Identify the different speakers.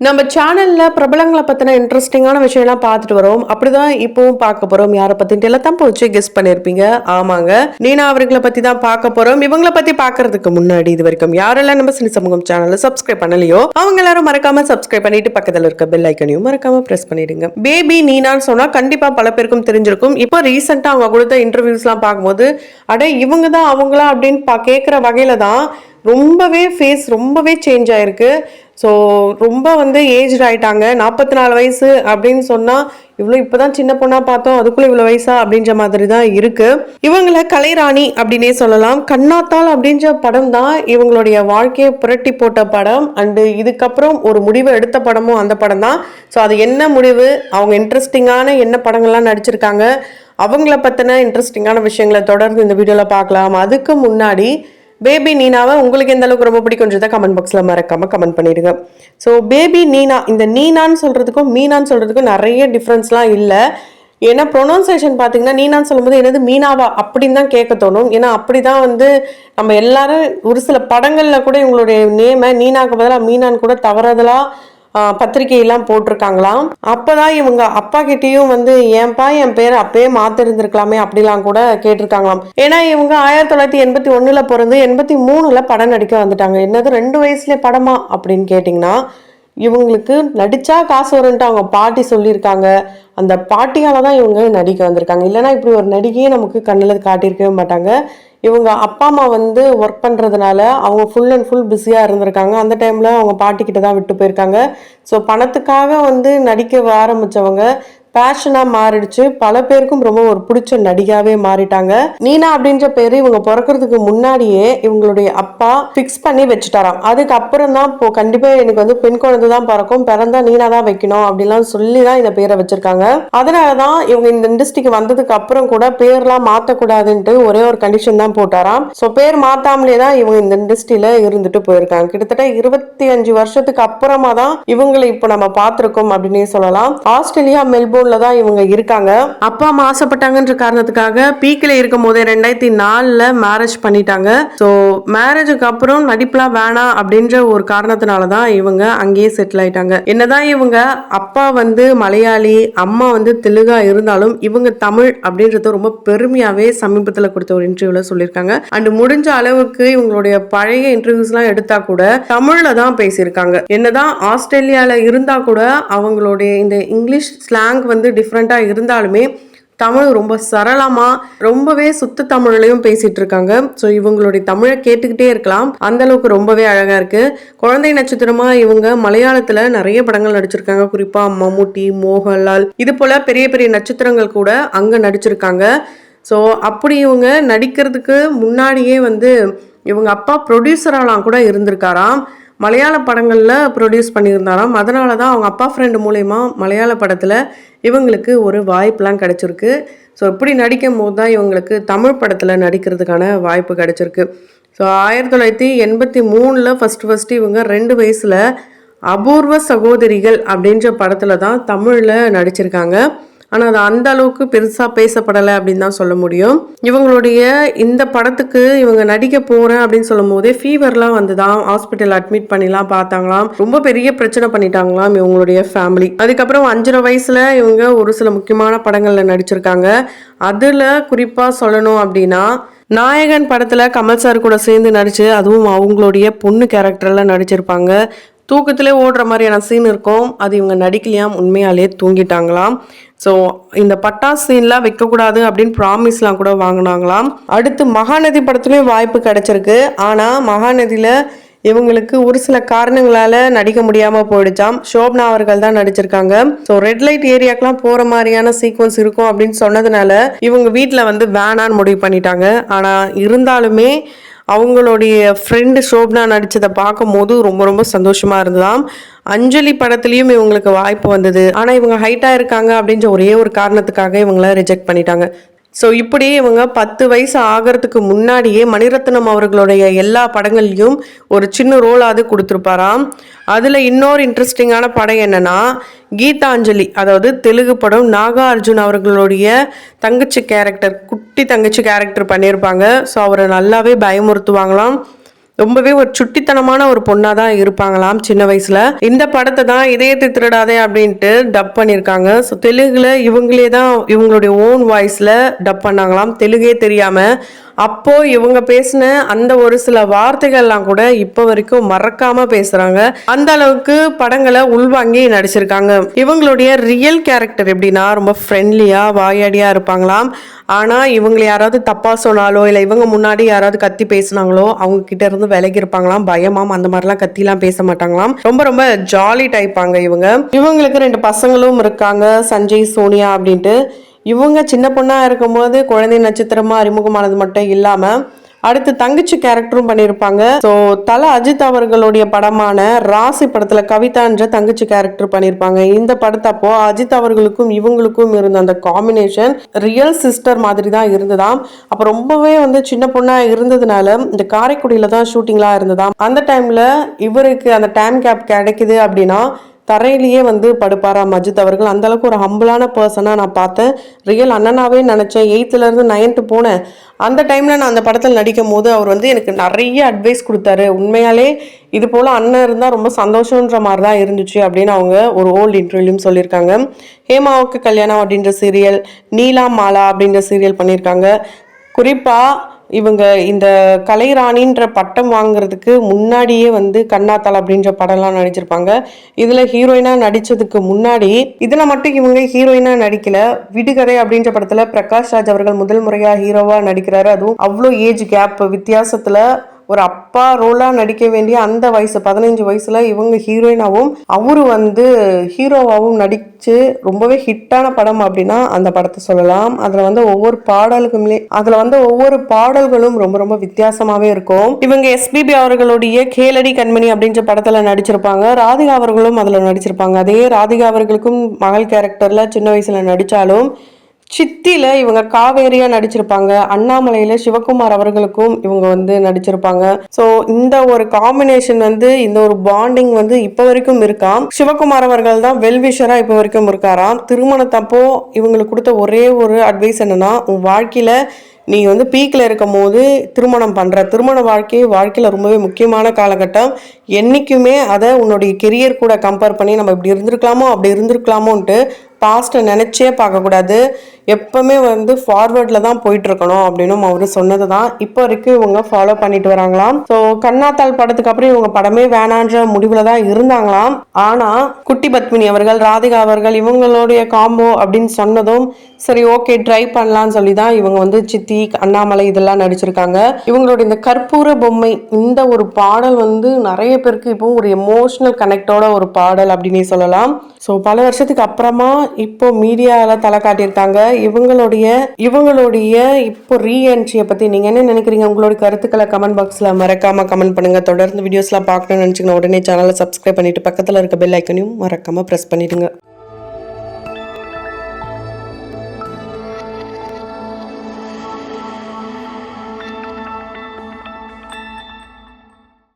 Speaker 1: நம்ம சேனல்ல பிரபலங்கள பத்தின இன்ட்ரெஸ்டிங்கான விஷயம்லாம் பார்த்துட்டு வரோம். அப்படிதான் இப்பவும் பார்க்க போறோம். யார பத்தின்ட்டு எல்லாம் தம்ப வச்சு கெஸ் பண்ணியிருப்பீங்க. ஆமாங்க. நீனா அவர்கள பத்தி தான் பார்க்க போறோம். இவங்கள பத்தி பார்க்கறதுக்கு முன்னாடி இதுவரைக்கும் யாரெல்லாம் நம்ம சினி சமூகம் சேனலை சப்ஸ்கிரைப் பண்ணலையோ அவங்க எல்லாரும் மறக்காம சப்ஸ்கிரைப் பண்ணிட்டு பக்கத்துல இருக்க பெல் ஐக்கனையும் மறக்காம பிரஸ் பண்ணிடுங்க. பேபி நீனான்னு சொன்னா கண்டிப்பா பல பேருக்கும் தெரிஞ்சிருக்கும். இப்போ ரீசெண்டா அவங்க கொடுத்த இன்டர்வியூஸ்லாம் பார்க்கும்போது அட இவங்க தான் அவங்களா அப்படின்னு கேட்குற வகையில தான் ரொம்பவே ஃபேஸ் ரொம்பவே சேஞ்ச் ஆயிருக்கு. ஸோ ரொம்ப வந்து ஏஜ்டு ஆயிட்டாங்க. 44 வயசு அப்படின்னு சொன்னால் இவ்வளோ இப்போ தான் சின்ன பொண்ணாக பார்த்தோம், அதுக்குள்ளே இவ்வளோ வயசா அப்படின்ற மாதிரி தான் இருக்குது. இவங்களை கலைராணி அப்படின்னே சொல்லலாம். கண்ணாத்தாள் அப்படின்ற படம் தான் இவங்களுடைய வாழ்க்கையை புரட்டி போட்ட படம். அண்டு இதுக்கப்புறம் ஒரு முடிவை எடுத்த படமும் அந்த படம் தான். ஸோ அது என்ன முடிவு, அவங்க இன்ட்ரெஸ்டிங்கான என்ன படங்கள்லாம் நடிச்சிருக்காங்க, அவங்கள பற்றின இன்ட்ரெஸ்டிங்கான விஷயங்களை தொடர்ந்து இந்த வீடியோவில் பார்க்கலாம். அதுக்கு முன்னாடி பேபி நீனாவை உங்களுக்கு எந்த அளவுக்கு ரொம்ப பிடிக்கும்ன்றத கமெண்ட் பாக்ஸில் மறக்காம கமெண்ட் பண்ணிடுங்க. ஸோ பேபி நீனா, இந்த நீனான்னு சொல்றதுக்கும் மீனான்னு சொல்றதுக்கும் நிறைய டிஃப்ரென்ஸ்லாம் இல்லை. ஏன்னா ப்ரொனவுன்சேஷன் பார்த்தீங்கன்னா நீனான்னு சொல்லும்போது என்னது மீனாவா அப்படின்னு தான் கேட்க தோணும். ஏன்னா அப்படி தான் வந்து நம்ம எல்லாரும் ஒரு சில படங்களில் கூட இவங்களுடைய நேமை நீனாக்கு பதிலாக மீனான்னு கூட தவறுதலாக பத்திரிகையெல்லாம் போட்டிருக்காங்களாம். அப்பதான் இவங்க அப்பா கிட்டேயும் வந்து ஏன்பா என் பேரை அப்பயே மாத்திருந்திருக்கலாமே அப்படிலாம் கூட கேட்டிருக்காங்களாம். ஏன்னா இவங்க 1981 பிறந்து 83 படம் நடிக்க வந்துட்டாங்க. என்னது 2 வயசுல படமா அப்படின்னு கேட்டிங்கன்னா, இவங்களுக்கு நடிச்சா காசு வரும்ன்ட்டு அவங்க பாட்டி சொல்லியிருக்காங்க. அந்த பாட்டியால தான் இவங்க நடிக்க வந்திருக்காங்க. இல்லைன்னா இப்படி ஒரு நடிகையே நமக்கு கண்ணில் காட்டியிருக்கவே மாட்டாங்க. இவங்க அப்பா அம்மா வந்து ஒர்க் பண்ணுறதுனால அவங்க ஃபுல் அண்ட் ஃபுல் பிஸியாக இருந்திருக்காங்க. அந்த டைமில் அவங்க பாட்டிக்கிட்ட தான் விட்டு போயிருக்காங்க. ஸோ பணத்துக்காக வந்து நடிக்க ஆரம்பித்தவங்க பேஷனாக மாறிடுச்சு. பல பேருக்கும் ரொம்ப ஒரு பிடிச்ச நடிகாவே மாறிட்டாங்க. நீனா அப்படின்ற பேரு இவங்க பிறக்கிறதுக்கு முன்னாடியே இவங்களுடைய அப்பா ஃபிக்ஸ் பண்ணி வச்சுட்டாராம். அதுக்கப்புறம் தான் இப்போ கண்டிப்பாக எனக்கு வந்து பெண் குழந்தை தான் பிறக்கும், பிறந்தா நீனா தான் வைக்கணும் அப்படிலாம் சொல்லி தான் இந்த பேரை வச்சிருக்காங்க. அதனால தான் இவங்க இந்த இண்டஸ்ட்ரிக்கு வந்ததுக்கு அப்புறம் கூட பேர்லாம் மாற்றக்கூடாதுன்ட்டு ஒரே ஒரு கண்டிஷன் தான் போட்டாராம். ஸோ பேர் மாத்தாமலே தான் இவங்க இந்த இண்டஸ்ட்ரியில இருந்துட்டு போயிருக்காங்க. கிட்டத்தட்ட 25 வருஷத்துக்கு அப்புறமா தான் இவங்களை இப்போ நம்ம பார்த்திருக்கோம் அப்படின்னே சொல்லலாம். ஆஸ்திரேலியா மெல்போர்ன் தான் இவங்க இருக்காங்க. அப்பா அம்மா ஆசைப்பட்டாங்கன்ற காரணத்துக்காக பீக்ல இருக்கும் போதே 2004 மேரேஜ் பண்ணிட்டாங்க. ஸோ மேரேஜுக்கு அப்புறம் நடிப்புலாம் வேணாம் அப்படின்ற ஒரு காரணத்தினாலதான் இவங்க அங்கேயே செட்டில் ஆயிட்டாங்க. என்னதான் இவங்க அப்பா வந்து மலையாளி, அம்மா வந்து தெலுங்கா இருந்தாலும் இவங்க தமிழ் அப்படின்றத ரொம்ப பெருமையாவே சமீபத்தில் கொடுத்த ஒரு இன்டர்வியூல சொல்லியிருக்காங்க. அண்ட் முடிஞ்ச அளவுக்கு இவங்களுடைய பழைய இன்டர்வியூஸ் எல்லாம் எடுத்தா கூட தமிழ்ல தான் பேசியிருக்காங்க. என்னதான் ஆஸ்திரேலியால இருந்தா கூட அவங்களுடைய இந்த இங்கிலீஷ் ஸ்லாங் வந்து டிஃப்ரெண்டா இருந்தாலுமே தமிழ் ரொம்ப சரளமா ரொம்பவே சுத்த தமிழ்லையும் பேசிட்டு இருக்காங்க. ஸோ இவங்களுடைய தமிழை கேட்டுக்கிட்டே இருக்கலாம், அந்த அளவுக்கு ரொம்பவே அழகா இருக்கு. குழந்தை நட்சத்திரமா இவங்க மலையாளத்துல நிறைய படங்கள் நடிச்சிருக்காங்க. குறிப்பா மம்முட்டி, மோகன்லால், இது போல பெரிய பெரிய நட்சத்திரங்கள் கூட அங்க நடிச்சிருக்காங்க. ஸோ அப்படி இவங்க நடிக்கிறதுக்கு முன்னாடியே வந்து இவங்க அப்பா ப்ரொடியூசராலாம் கூட இருந்திருக்காராம். மலையாள படங்களில் ப்ரொடியூஸ் பண்ணியிருந்தாராம். அதனால தான் அவங்க அப்பா ஃப்ரெண்டு மூலயமா மலையாள படத்தில் இவங்களுக்கு ஒரு வாய்ப்பெலாம் கிடச்சிருக்கு. ஸோ இப்படி நடிக்கும் போது தான் இவங்களுக்கு தமிழ் படத்தில் நடிக்கிறதுக்கான வாய்ப்பு கிடச்சிருக்கு. ஸோ 1983 ஃபஸ்ட்டு இவங்க 2 வயசில் அபூர்வ சகோதரிகள் அப்படின்ற படத்தில் தான் தமிழில் நடிச்சிருக்காங்க. ஆனால் அது அந்த அளவுக்கு பெருசாக பேசப்படலை அப்படின்னு தான் சொல்ல முடியும். இவங்களுடைய இந்த படத்துக்கு இவங்க நடிக்க போகிறேன் அப்படின்னு சொல்லும் போதே ஃபீவர்லாம் வந்துதான், ஹாஸ்பிட்டல் அட்மிட் பண்ணிலாம் பார்த்தாங்களாம். ரொம்ப பெரிய பிரச்சனை பண்ணிட்டாங்களாம் இவங்களுடைய ஃபேமிலி. அதுக்கப்புறம் 5.5 வயசுல இவங்க ஒரு சில முக்கியமான படங்களில் நடிச்சிருக்காங்க. அதில் குறிப்பாக சொல்லணும் அப்படின்னா நாயகன் படத்தில் கமல் சார் கூட சேர்ந்து நடிச்சு, அதுவும் அவங்களுடைய பொண்ணு கேரக்டரில் நடிச்சிருப்பாங்க. தூக்கத்திலே ஓடுற மாதிரியான சீன் இருக்கும். அது இவங்க நடிக்கலையாம், உண்மையாலே தூங்கிட்டாங்களாம். ஸோ இந்த பட்டாசு சீன்லாம் வைக்கக்கூடாது அப்படின்னு ப்ராமிஸ்லாம் கூட வாங்கினாங்களாம். அடுத்து மகாநதி படத்துலேயும் வாய்ப்பு கிடைச்சிருக்கு. ஆனால் மகாநதியில் இவங்களுக்கு ஒரு சில காரணங்களால நடிக்க முடியாமல் போயிடுச்சாம். ஷோப்னா அவர்கள் தான் நடிச்சிருக்காங்க. ஸோ ரெட் லைட் ஏரியாக்கெலாம் போகிற மாதிரியான சீக்வன்ஸ் இருக்கும் அப்படின்னு சொன்னதுனால இவங்க வீட்டில் வந்து வேணான்னு முடிவு பண்ணிட்டாங்க. ஆனால் இருந்தாலுமே அவங்களுடைய ஃப்ரெண்டு ஷோப்னா நடித்ததை பார்க்கும் போது ரொம்ப ரொம்ப சந்தோஷமாக இருந்ததாம். அஞ்சலி படத்துலையும் இவங்களுக்கு வாய்ப்பு வந்தது. ஆனால் இவங்க ஹைட்டாக இருக்காங்க அப்படின்ற ஒரே ஒரு காரணத்துக்காக இவங்கள ரிஜெக்ட் பண்ணிட்டாங்க. ஸோ இப்படி இவங்க 10 வயசு ஆகிறதுக்கு முன்னாடியே மணிரத்னம் அவர்களுடைய எல்லா படங்கள்லையும் ஒரு சின்ன ரோலாவது கொடுத்துருப்பாராம். அதில் இன்னொரு இன்ட்ரெஸ்டிங்கான படம் என்னென்னா கீதாஞ்சலி, அதாவது தெலுங்கு படம். நாகார்ஜுன் அவர்களுடைய தங்கச்சி கேரக்டர், குட்டி தங்கச்சி கேரக்டர் பண்ணியிருப்பாங்க. ஸோ அவரை நல்லாவே பயமுறுத்துவாங்களாம். ரொம்பவே ஒரு சுட்டித்தனமான ஒரு பொண்ணா தான் இருப்பாங்களாம் சின்ன வயசுல. இந்த படத்தை தான் இதயத்தை திருடாதே அப்படின்ட்டு டப் பண்ணியிருக்காங்க. ஸோ தெலுங்குல இவங்களே தான் இவங்களுடைய ஓன் வாய்ஸ்ல டப் பண்ணாங்களாம், தெலுங்கே தெரியாம. அப்போ இவங்க பேசின அந்த ஒரு சில வார்த்தைகள்லாம் கூட இப்போ வரைக்கும் மறக்காம பேசுறாங்க. அந்த அளவுக்கு படங்களை உள்வாங்கி நடிச்சிருக்காங்க. இவங்களுடைய ரியல் கேரக்டர் எப்படின்னா ரொம்ப ஃப்ரெண்ட்லியா வாயாடியா இருப்பாங்களாம். ஆனா இவங்களை யாராவது தப்பா சொன்னாலோ இல்லை இவங்க முன்னாடி யாராவது கத்தி பேசினாங்களோ அவங்க கிட்ட இருந்து விலகி இருப்பாங்களாம். பயமாம் அந்த மாதிரிலாம் கத்திலாம் பேச மாட்டாங்களாம். ரொம்ப ரொம்ப ஜாலி டைப்பாங்க இவங்க. இவங்களுக்கு 2 பசங்களும் இருக்காங்க, சஞ்சய் சோனியா அப்படின்ட்டு. இவங்க சின்ன பொண்ணா இருக்கும்போது குழந்தை நட்சத்திரமா அறிமுகமானது மட்டும் இல்லாம அடுத்து தங்கச்சி கேரக்டரும் பண்ணியிருப்பாங்க. ஸோ தல அஜித் அவர்களுடைய படமான ராசி படத்துல கவிதான்ற தங்கச்சி கேரக்டர் பண்ணியிருப்பாங்க. இந்த படத்தப்போ அஜித் அவர்களுக்கும் இவங்களுக்கும் இருந்த அந்த காம்பினேஷன் ரியல் சிஸ்டர் மாதிரி தான் இருந்ததாம். அப்போ ரொம்பவே சின்ன பொண்ணா இருந்ததுனால இந்த காரைக்குடியில தான் ஷூட்டிங்லாம் இருந்ததாம். அந்த டைம்ல இவருக்கு அந்த டைம் கேப் கிடைக்குது அப்படின்னா தரையிலேயே படுப்பாராம் அஜித் அவர்கள். அந்த அளவுக்கு ஒரு ஹம்பிளான பர்சனா நான் பார்த்தேன். ரியல் அண்ணனாவே நினைச்சேன். 8th இருந்து 9th போனேன். அந்த டைம்ல நான் அந்த படத்தில் நடிக்கும் போது அவர் எனக்கு நிறைய அட்வைஸ் கொடுத்தாரு. உண்மையாலே இது போல அண்ணன் இருந்தால் ரொம்ப சந்தோஷன்ற மாதிரி தான் இருந்துச்சு அப்படின்னு அவங்க ஒரு ஓல்டு இன்டர்வியூலையும் சொல்லியிருக்காங்க. ஹேமாவுக்கு கல்யாணம் அப்படின்ற சீரியல், நீலா மாலா அப்படின்ற சீரியல் பண்ணியிருக்காங்க. குறிப்பா இவங்க இந்த கலைராணின்ற பட்டம் வாங்குறதுக்கு முன்னாடியே கண்ணாத்தாள் அப்படின்ற படம்லாம் நடிச்சிருப்பாங்க. இதுல ஹீரோயினா நடிச்சதுக்கு முன்னாடி இதுல மட்டும் இவங்க ஹீரோயினா நடிக்கல. விடுகதை அப்படின்ற படத்துல பிரகாஷ் ராஜ் அவர்கள் முதல் முறையா ஹீரோவா நடிக்கிறாரு. அதுவும் அவ்வளோ ஏஜ் கேப் வித்தியாசத்துல ஒரு அப்பா ரோலா நடிக்க வேண்டிய அந்த வயசு 15 வயசுல இவங்க ஹீரோயினாவும் அவரு ஹீரோவாவும் நடிச்சு ரொம்பவே ஹிட்டான படம் அப்படின்னா அந்த படத்தை சொல்லலாம். அதுல ஒவ்வொரு பாடல்களும் ரொம்ப ரொம்ப வித்தியாசமாவே இருக்கும். இவங்க எஸ்பிபி அவர்களுடைய கேளடி கண்மணி அப்படின்ற படத்துல நடிச்சிருப்பாங்க. ராதிகா அவர்களும் அதுல நடிச்சிருப்பாங்க. அதே ராதிகா அவர்களுக்கும் மகள் கேரக்டர்ல சின்ன வயசுல நடிச்சாலும் சித்தில இவங்க காவேரியா நடிச்சிருப்பாங்க. அண்ணாமலையில சிவகுமார் அவர்களுக்கும் இவங்க நடிச்சிருப்பாங்க. ஸோ இந்த ஒரு காம்பினேஷன் இந்த ஒரு பாண்டிங் இப்ப வரைக்கும் இருக்காம். சிவகுமார் அவர்கள் தான் வெல்விஷரா இப்ப வரைக்கும் இருக்காராம். திருமணத்தப்போ இவங்களுக்கு கொடுத்த ஒரே ஒரு அட்வைஸ் என்னன்னா, உன் வாழ்க்கையில நீ பீக்கில் இருக்கும் போது திருமண வாழ்க்கையில் ரொம்பவே முக்கியமான காலகட்டம். என்றைக்குமே அதை உன்னுடைய கெரியர் கூட கம்பேர் பண்ணி நம்ம இப்படி இருந்திருக்கலாமோ அப்படி இருந்திருக்கலாமோன்ட்டு பாஸ்ட்டை நினச்சே பார்க்கக்கூடாது. எப்பவுமே ஃபார்வர்டில் தான் போயிட்டு இருக்கணும் அப்படின்னு அவர் சொன்னது தான் இப்போ வரைக்கும் இவங்க ஃபாலோ பண்ணிட்டு வராங்களாம். ஸோ கண்ணாத்தாள் படத்துக்கு அப்புறம் இவங்க படமே வேணான்ற முடிவில் தான் இருந்தாங்களாம். ஆனால் குட்டி பத்மினி அவர்கள், ராதிகா அவர்கள் இவங்களுடைய காம்போ அப்படின்னு சொன்னதும் சரி ஓகே ட்ரை பண்ணலான்னு சொல்லி தான் இவங்க சித்தி, அண்ணாமலை இதெல்லாம் நடிச்சிருக்காங்க. இவங்களுடைய இந்த கற்பூர பொம்மை இந்த ஒரு பாடல் நிறைய பேருக்கு இப்போ ஒரு எமோஷனல் கனெக்டோட ஒரு பாடல் அப்படின்னே சொல்லலாம். ஸோ பல வருஷத்துக்கு அப்புறமா இப்போ மீடியாவில் தலை காட்டியிருக்காங்க. இவங்களுடைய இப்போ ரீஎன்ட்ரியை பற்றி நீங்கள் என்ன நினைக்கிறீங்க? உங்களுடைய கருத்துக்களை கமெண்ட் பாக்ஸில் மறக்காம கமெண்ட் பண்ணுங்க. தொடர்ந்து வீடியோஸ்லாம் பார்க்கணும்னு நினச்சிங்கன்னா உடனே சேனலை சப்ஸ்கிரைப் பண்ணிட்டு பக்கத்தில் இருக்க பெல் ஐக்கனையும் மறக்காம ப்ரெஸ் பண்ணிடுங்க.